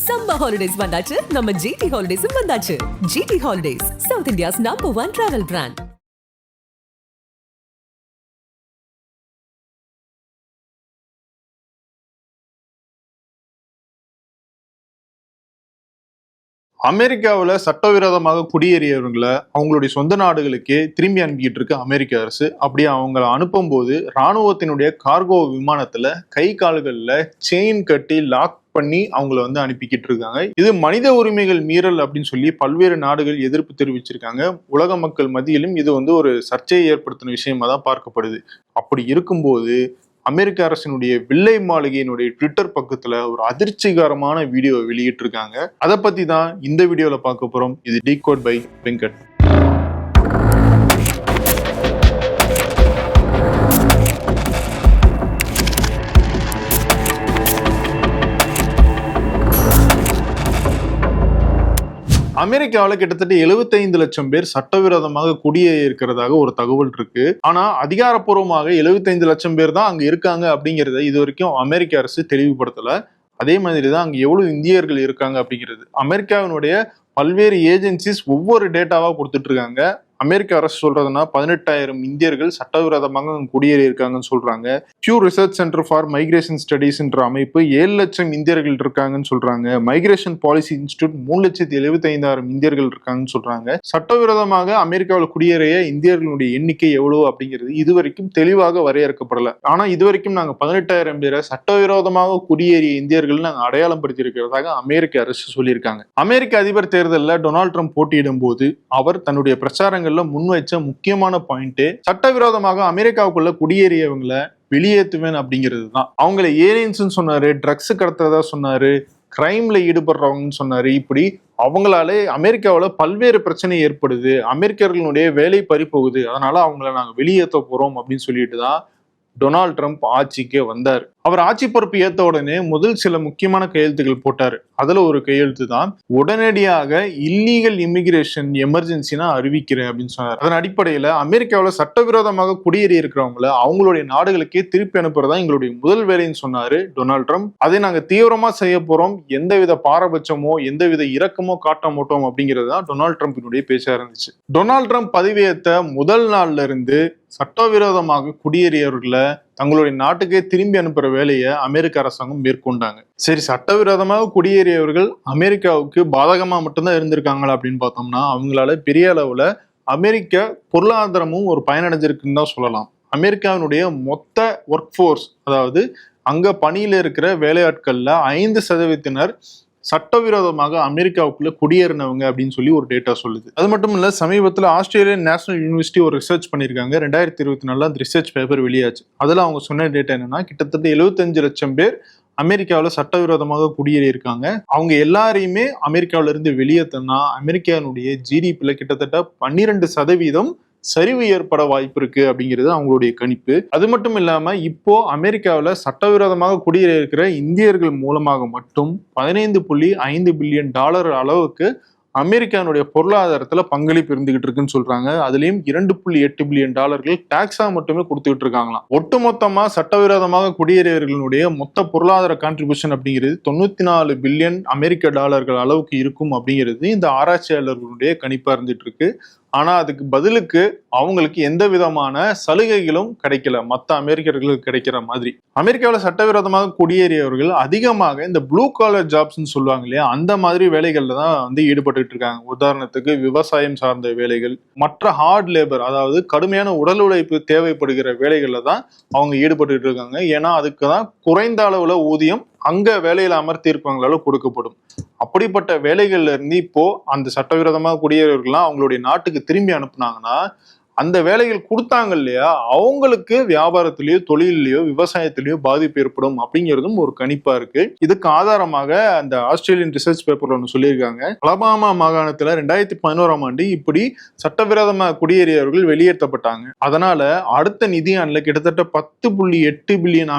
Summer holidays வந்தாச்சு, நம்ம GT ஹாலிடேஸும் வந்தாச்சு. GT holidays, south India's #1 travel brand. அமெரிக்காவில் சட்டவிரோதமாக குடியேறியவங்களை அவங்களுடைய சொந்த நாடுகளுக்கே திரும்பி அனுப்பிக்கிட்டு இருக்கு அமெரிக்க அரசு. அப்படியே அவங்கள அனுப்பும்போது இராணுவத்தினுடைய கார்கோ விமானத்துல கை கால்கள்ல செயின் கட்டி லாக் பண்ணி அவங்கள அனுப்பிக்கிட்டு இருக்காங்க. இது மனித உரிமைகள் மீறல் அப்படின்னு சொல்லி பல்வேறு நாடுகள் எதிர்ப்பு தெரிவிச்சிருக்காங்க. உலக மக்கள் மத்தியிலும் இது ஒரு சர்ச்சையை ஏற்படுத்தின விஷயமா தான் பார்க்கப்படுது. அப்படி இருக்கும்போது அமெரிக்க அரசினுடைய வெள்ளை மாளிகையினுடைய ட்விட்டர் பக்கத்துல ஒரு அதிர்ச்சிகரமான வீடியோ வெளியிட்டிருக்காங்க. அதை பத்தி தான் இந்த வீடியோல பார்க்க போறோம். இது டிகோட் பை வெங்கட். அமெரிக்காவில் கிட்டத்தட்ட 75 லட்சம் பேர் சட்டவிரோதமாக குடியேறி இருக்கிறதாக ஒரு தகவல் இருக்கு. ஆனா அதிகாரப்பூர்வமாக 75 லட்சம் பேர் தான் அங்க இருக்காங்க அப்படிங்கறத இது வரைக்கும் அமெரிக்க அரசு தெளிவுபடுத்தல. அதே மாதிரிதான் அங்க எவ்வளவு இந்தியர்கள் இருக்காங்க அப்படிங்கிறது அமெரிக்காவினுடைய பல்வேறு ஏஜென்சிஸ் ஒவ்வொரு டேட்டாவா கொடுத்துட்டு இருக்காங்க. அமெரிக்க அரசு சொல்றதுன்னா 18,000 இந்தியர்கள் சட்டவிரோதமாக குடியேறி இருக்காங்கன்னு சொல்றாங்க. Pew research center for migration studies என்ற அமைப்பு 7 லட்சம் இந்தியர்கள் இருக்காங்கன்னு சொல்றாங்க. மைக்ரேஷன் பாலிசி இன்ஸ்டியூட் 3,75,000 இந்தியர்கள் இருக்காங்கன்னு சொல்றாங்க. சட்டவிரோதமாக அமெரிக்காவில் குடியேறிய இந்தியர்களுடைய எண்ணிக்கை எவ்வளவு அப்படிங்கிறது இதுவரைக்கும் தெளிவாக வரையறுக்கப்படல. ஆனா இதுவரைக்கும் நாங்க 18,000 பேரை சட்டவிரோதமாக குடியேறிய இந்தியர்கள் நாங்க அடையாளம் படுத்தி இருக்கிறதாக அமெரிக்க அரசு சொல்லியிருக்காங்க. அமெரிக்க அதிபர் தேர்தலில் டொனால்ட் ட்ரம்ப் போட்டியிடும் போது அவர் தன்னுடைய பிரச்சாரங்கள் முன் வச்ச முக்கியமான பாயிண்ட் சட்டவிரோதமாக அமெரிக்காவுக்குள்ள குடியேறியவங்களை வெளியேற்றுவேன் அப்படிங்கிறது தான். அவங்களை ஏலியன்ஸ் சொன்னாரு, ட்ரக்ஸ் கடத்துறதா சொன்னாரு, கிரைம்ல ஈடுபடுறவங்கன்னு சொன்னாரு. இப்படி அவங்களால அமெரிக்காவில் பல்வேறு பிரச்சனை ஏற்படுது, அமெரிக்கர்களுடைய வேலை பறிப்போகுது, அதனால அவங்கள நாங்க வெளியேற்ற போறோம் அப்படின்னு சொல்லிட்டு தான் டொனால்ட் ட்ரம்ப் ஆட்சிக்கு வந்தார். அவர் ஆட்சி பொறுப்பு ஏற்ற உடனே முதல் சில முக்கியமான கையெழுத்துகள் போட்டாரு. அதுல ஒரு கையெழுத்து தான் உடனடியாக இல்லீகல் இமிகிரேஷன் எமர்ஜென்சி நான் அறிவிக்கிறேன் அப்படின்னு சொன்னார். அதன் அடிப்படையில அமெரிக்காவில் சட்டவிரோதமாக குடியேறி இருக்கிறவங்கள அவங்களுடைய நாடுகளுக்கே திருப்பி அனுப்புறதா எங்களுடைய முதல் வேலைன்னு சொன்னாரு டொனால்ட் ட்ரம்ப். அதை நாங்க தீவிரமா செய்ய போறோம், எந்தவித பாரபட்சமோ எந்தவித இரக்கமோ காட்ட மாட்டோம் அப்படிங்கிறது தான் டொனால்ட் ட்ரம்பினுடைய பேச்சா இருந்துச்சு. டொனால்ட் ட்ரம்ப் பதவியேற்ற முதல் நாள்ல இருந்து சட்டவிரோதமாக குடியேறியவர்களை தங்களுடைய நாட்டுக்கே திரும்பி அனுப்புற வேலையை அமெரிக்க அரசாங்கம் மேற்கொண்டாங்க. சரி, சட்டவிரோதமாக குடியேறியவர்கள் அமெரிக்காவுக்கு பாதகமா மட்டும்தான் இருந்திருக்காங்களா அப்படின்னு பார்த்தோம்னா அவங்களால பெரிய அளவுல அமெரிக்க பொருளாதாரமும் ஒரு பயனடைஞ்சிருக்குன்னு தான் சொல்லலாம். அமெரிக்காவினுடைய மொத்த ஒர்க் ஃபோர்ஸ், அதாவது அங்க பணியில இருக்கிற வேலையாட்கள்ல 5% சட்டவிரோதமாக அமெரிக்காவுக்குள்ள குடியேறினவங்க அப்படின்னு சொல்லி ஒரு டேட்டா சொல்லுது. அது மட்டும் இல்ல, சமீபத்தில் ஆஸ்திரேலியன் நேஷனல் யூனிவர்சிட்டி ஒரு ரிசர்ச் பண்ணியிருக்காங்க. 2024 அந்த ரிசர்ச் பேப்பர் வெளியாச்சு. அதுல அவங்க சொன்ன டேட்டா என்னன்னா கிட்டத்தட்ட 75 லட்சம் பேர் அமெரிக்காவில் சட்டவிரோதமாக குடியேறி இருக்காங்க. அவங்க எல்லாரையுமே அமெரிக்காவில இருந்து வெளியேற்றினா அமெரிக்காவுடைய ஜிடிபில கிட்டத்தட்ட 12% சரிவு ஏற்பட வாய்ப்பு இருக்கு அப்படிங்கிறது அவங்களுடைய கணிப்பு. அது மட்டும் இல்லாம இப்போ அமெரிக்காவில் சட்டவிரோதமாக குடியேறி இருக்கிற இந்தியர்கள் மூலமாக மட்டும் $15.5 பில்லியன் அளவுக்கு அமெரிக்கானுடைய பொருளாதாரத்துல பங்களிப்பு இருந்துகிட்டு இருக்குன்னு சொல்றாங்க. அதுலயும் $2.8 பில்லியன் டாக்ஸா மட்டுமே கொடுத்துக்கிட்டு இருக்காங்களாம். ஒட்டுமொத்தமா சட்டவிரோதமாக குடியேறியவர்களுடைய மொத்த பொருளாதார கான்ட்ரிபியூஷன் அப்படிங்கிறது $94 பில்லியன் அளவுக்கு இருக்கும் அப்படிங்கிறது இந்த ஆராய்ச்சியாளர்களுடைய கணிப்பா இருந்துட்டு இருக்கு. ஆனா அதுக்கு பதிலுக்கு அவங்களுக்கு எந்த விதமான சலுகைகளும் கிடைக்கல, மற்ற அமெரிக்கர்களுக்கு கிடைக்கிற மாதிரி. அமெரிக்காவில் சட்டவிரோதமாக குடியேறியவர்கள் அதிகமாக இந்த ப்ளூ காலர் ஜாப்ஸ்ன்னு சொல்லுவாங்க இல்லையா, அந்த மாதிரி வேலைகள்ல தான் ஈடுபட்டு இருக்காங்க. உதாரணத்துக்கு விவசாயம் சார்ந்த வேலைகள், மற்ற ஹார்ட் லேபர், அதாவது கடுமையான உடல் உழைப்பு தேவைப்படுகிற வேலைகள்ல தான் அவங்க ஈடுபட்டு இருக்காங்க. ஏன்னா அதுக்கு தான் குறைந்த அளவுல ஊதியம் அங்க வேலையில அமர்த்தி இருக்கவங்களால கொடுக்கப்படும். அப்படிப்பட்ட வேலைகள்ல இருந்து இப்போ அந்த சட்டவிரோதமாக குடியேறியவர்கள்லாம் அவங்களுடைய நாட்டுக்கு திரும்பி அனுப்புனாங்கன்னா அந்த வேலைகள் கொடுத்தாங்க இல்லையா, அவங்களுக்கு வியாபாரத்திலேயோ தொழிலையோ விவசாயத்திலேயோ பாதிப்பு ஏற்படும் அப்படிங்கிறதும் ஒரு கணிப்பா இருக்கு. இதுக்கு ஆதாரமாக அந்த ஆஸ்திரேலியன் ரிசர்ச் பேப்பர்ல ஒன்று சொல்லியிருக்காங்க. அலபாமா மாகாணத்துல 2011 இப்படி சட்டவிரோதமாக குடியேறியவர்கள் வெளியேற்றப்பட்டாங்க. அதனால அடுத்த நிதியாண்டுல கிட்டத்தட்ட $10.8 பில்லியன்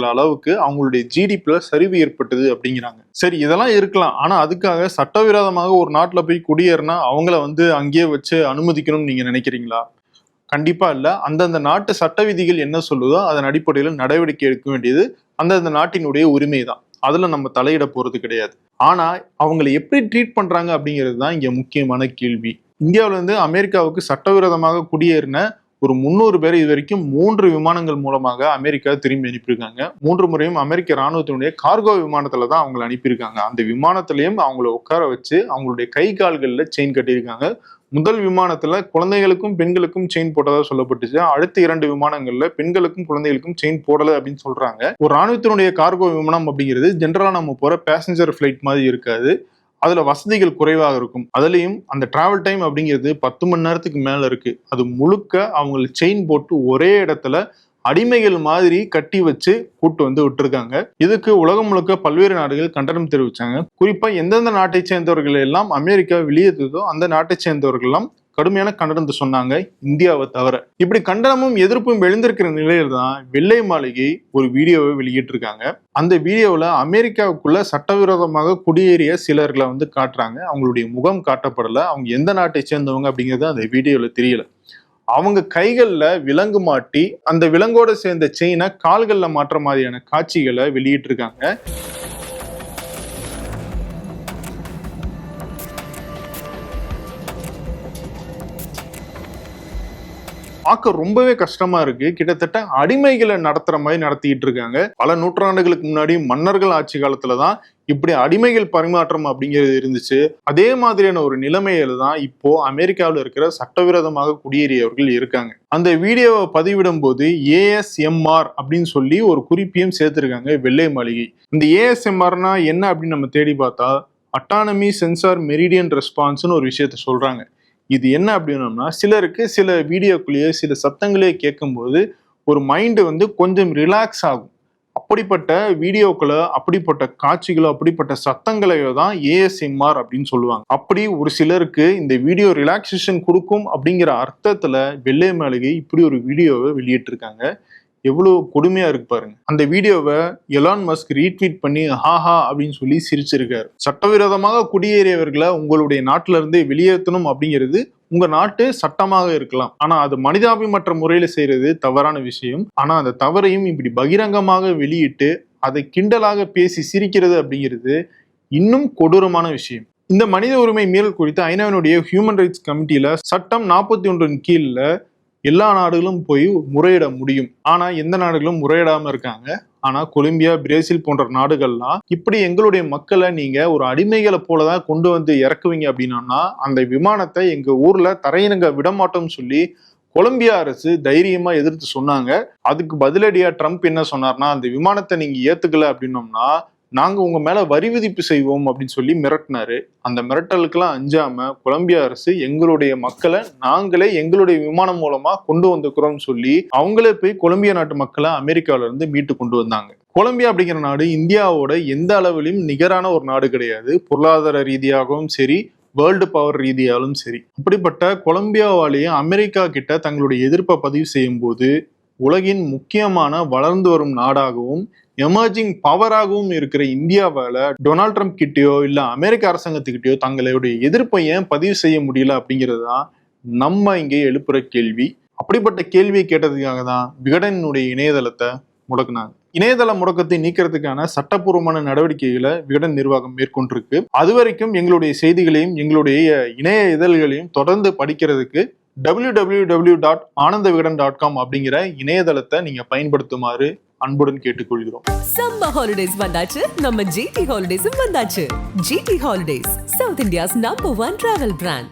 அளவுக்கு அவங்களுடைய ஜிடிபில சரிவு ஏற்பட்டது அப்படிங்கிறாங்க. சரி, இதெல்லாம் இருக்கலாம். ஆனா அதுக்காக சட்டவிரோதமாக ஒரு நாட்டுல போய் குடியேறினா அவங்கள அங்கேயே வச்சு அனுமதிக்கணும்னு நீங்க நினைக்கிறீங்களா? கண்டிப்பா இல்ல. அந்தந்த நாட்டு சட்ட விதிகள் என்ன சொல்லுதோ அதன் அடிப்படையில் நடவடிக்கை எடுக்க வேண்டியது அந்தந்த நாட்டினுடைய உரிமை தான். அதுல நம்ம தலையிட போறது கிடையாது. ஆனா அவங்களை எப்படி ட்ரீட் பண்றாங்க அப்படிங்கிறது தான் இங்க முக்கியமான கேள்வி. இந்தியாவில இருந்து அமெரிக்காவுக்கு சட்டவிரோதமாக குடியேறின ஒரு 300 பேர் இது வரைக்கும் 3 விமானங்கள் மூலமாக அமெரிக்கா திரும்பி அனுப்பியிருக்காங்க. 3 முறையும் அமெரிக்க ராணுவத்தினுடைய கார்கோ விமானத்துல தான் அவங்களை அனுப்பியிருக்காங்க. அந்த விமானத்திலையும் அவங்கள உட்கார வச்சு அவங்களுடைய கை கால்கள்ல செயின் கட்டியிருக்காங்க. முதல் விமானத்துல குழந்தைகளுக்கும் பெண்களுக்கும் செயின் போட்டதா சொல்லப்பட்டுச்சு. அடுத்த 2 விமானங்கள்ல பெண்களுக்கும் குழந்தைகளுக்கும் செயின் போடல அப்படின்னு சொல்றாங்க. ஒரு ராணுவத்தினுடைய கார்கோ விமானம் அப்படிங்கிறது ஜென்ரலா நம்ம போற பேசஞ்சர் ஃபிளைட் மாதிரி இருக்காது. அதுல வசதிகள் குறைவாக இருக்கும். அதுலயும் அந்த டிராவல் டைம் அப்படிங்கிறது 10 மணி நேரத்துக்கு மேல இருக்கு. அது முழுக்க அவங்களை செயின் போட்டு ஒரே இடத்துல அடிமைகள் மாதிரி கட்டி வச்சு கூட்டு வந்து விட்டுருக்காங்க. இதுக்கு உலகம் முழுக்க பல்வேறு நாடுகள் கண்டனம் தெரிவிச்சாங்க. குறிப்பா எந்தெந்த நாட்டை சேர்ந்தவர்கள் எல்லாம் அமெரிக்கா வெளியேற்றதோ அந்த நாட்டை சேர்ந்தவர்கள் எல்லாம் கடுமையான கண்டனத்தை சொன்னாங்க, இந்தியாவை தவிர. இப்படி கண்டனமும் எதிர்ப்பும் எழுந்திருக்கிற நிலையில தான் வெள்ளை மாளிகை ஒரு வீடியோவை வெளியிட்டிருக்காங்க. அந்த வீடியோவில் அமெரிக்காவுக்குள்ள சட்டவிரோதமாக குடியேறிய சிலர்களை வந்து காட்டுறாங்க. அவங்களுடைய முகம் காட்டப்படலை, அவங்க எந்த நாட்டை சேர்ந்தவங்க அப்படிங்கிறது அந்த வீடியோவில் தெரியல. அவங்க கைகள்ல விலங்கு மாட்டி அந்த விலங்கோட சேர்ந்த செயினை கால்கள்ல மாற்ற மாதிரியான காட்சிகளை வெளியிட்டிருக்காங்க. பார்க்க ரொம்பவே கஷ்டமா இருக்கு. கிட்டத்தட்ட அடிமைகளை நடத்துற மாதிரி நடத்திட்டு இருக்காங்க. பல நூற்றாண்டுகளுக்கு முன்னாடி மன்னர்கள் ஆட்சி காலத்துலதான் இப்படி அடிமைகள் பரிமாற்றம் அப்படிங்கிறது இருந்துச்சு. அதே மாதிரியான ஒரு நிலைமையில தான் இப்போ அமெரிக்காவில் இருக்கிற சட்டவிரோதமாக குடியேறியவர்கள் இருக்காங்க. அந்த வீடியோவை பதிவிடும் போது ASMR அப்படின்னு சொல்லி ஒரு குறிப்பையும் சேர்த்திருக்காங்க வெள்ளை மாளிகை. இந்த ASMRனா என்ன அப்படின்னு நம்ம தேடி பார்த்தா அட்டானமி சென்சார் மெரிடியன் ரெஸ்பான்ஸ்னு ஒரு விஷயத்த சொல்றாங்க. இது என்ன அப்படின்னோம்னா, சிலருக்கு சில வீடியோக்குள்ளேயே சில சத்தங்களே கேட்கும்போது ஒரு மைண்டு வந்து கொஞ்சம் ரிலாக்ஸ் ஆகும். அப்படிப்பட்ட வீடியோக்களை, அப்படிப்பட்ட காட்சிகளோ, அப்படிப்பட்ட சத்தங்களையோ தான் ASMR அப்படின்னு சொல்லுவாங்க. அப்படி ஒரு சிலருக்கு இந்த வீடியோ ரிலாக்ஸேஷன் கொடுக்கும் அப்படிங்கிற அர்த்தத்துல வெள்ளை மாளிகை இப்படி ஒரு வீடியோவை வெளியிட்டிருக்காங்க. எவ்வளவு கொடுமையா இருக்கு பாருங்க. அந்த வீடியோவை எலான் மஸ்க் ரீட்வீட் பண்ணி ஹாஹா அப்படின்னு சொல்லி சிரிச்சிருக்காரு. சட்டவிரோதமாக குடியேறியவர்களை உங்களுடைய நாட்டில இருந்து வெளியேற்றணும் அப்படிங்கிறது உங்க நாட்டு சட்டமாக இருக்கலாம். ஆனா அது மனிதாபிமற்ற முறையில செய்யறது தவறான விஷயம். ஆனா அந்த தவறையும் இப்படி பகிரங்கமாக வெளியிட்டு அதை கிண்டலாக பேசி சிரிக்கிறது அப்படிங்கிறது இன்னும் கொடூரமான விஷயம். இந்த மனித உரிமை மீறல் குறித்து ஐநாவினுடைய ஹியூமன் ரைட்ஸ் கமிட்டியில சட்டம் 41 கீழ்ல எல்லா நாடுகளும் போய் முறையிட முடியும். ஆனா எந்த நாடுகளும் முறையிடாம இருக்காங்க. ஆனா கொலம்பியா, பிரேசில் போன்ற நாடுகள்லாம் இப்படி எங்களுடைய மக்களை நீங்க ஒரு அடிமைகளை போலதான் கொண்டு வந்து இறக்குவீங்க அப்படின்னா அந்த விமானத்தை எங்க ஊர்ல தரையிறங்க விடமாட்டோம்னு சொல்லி கொலம்பியா அரசு தைரியமா எதிர்த்து சொன்னாங்க. அதுக்கு பதிலடியா ட்ரம்ப் என்ன சொன்னார்னா, அந்த விமானத்தை நீங்க ஏத்துக்கல அப்படின்னோம்னா நாங்க உங்க மேல வரி விதிப்பு செய்வோம் அப்படின்னு சொல்லி மிரட்டினாரு. அந்த மிரட்டலுக்கெல்லாம் அஞ்சாம கொலம்பியா அரசு எங்களுடைய மக்களை நாங்களே எங்களுடைய விமானம் மூலமா கொண்டு வந்துக்கிறோம்னு சொல்லி அவங்களே போய் கொலம்பியா நாட்டு மக்களை அமெரிக்காவில இருந்து மீட்டு கொண்டு வந்தாங்க. கொலம்பியா அப்படிங்கிற நாடு இந்தியாவோட எந்த அளவிலும் நிகரான ஒரு நாடு கிடையாது. பொருளாதார ரீதியாகவும் சரி, வேர்ல்டு பவர் ரீதியாலும் சரி. அப்படிப்பட்ட கொலம்பியாவாலேயே அமெரிக்கா கிட்ட தங்களுடைய எதிர்ப்பை பதிவு செய்யும் போது உலகின் முக்கியமான வளர்ந்து வரும் நாடாகவும் எமர்ஜிங் பவராகவும் இருக்கிற இந்தியாவால டொனால்ட் ட்ரம்ப் கிட்டயோ இல்ல அமெரிக்க அரசாங்கத்துக்கிட்டயோ தங்களுடைய எதிர்ப்பை ஏன் பதிவு செய்ய முடியல அப்படிங்கிறது தான் நம்ம இங்கே எழுப்புற கேள்வி. அப்படிப்பட்ட கேள்வியை கேட்டதுக்காக தான் விகடனுடைய இணையதளத்தை முடக்குனாங்க. இணையதள முடக்கத்தை நீக்கிறதுக்கான சட்டப்பூர்வமான நடவடிக்கைகளை விகடன் நிர்வாகம் மேற்கொண்டிருக்கு. அது வரைக்கும் எங்களுடைய செய்திகளையும் எங்களுடைய இணைய இதழ்களையும் தொடர்ந்து படிக்கிறதுக்கு www.anandavigadan.com அப்படிங்கிற இணையதளத்தை நீங்க பயன்படுத்துமாறு அன்புடன் கேட்டுக்கொள்கிறோம். சம்மர் ஹாலிடேஸ் வந்தாச்சு, நம்ம GT ஹாலிடேஸும் வந்தாச்சு. GT holidays, south India's number 1 travel brand.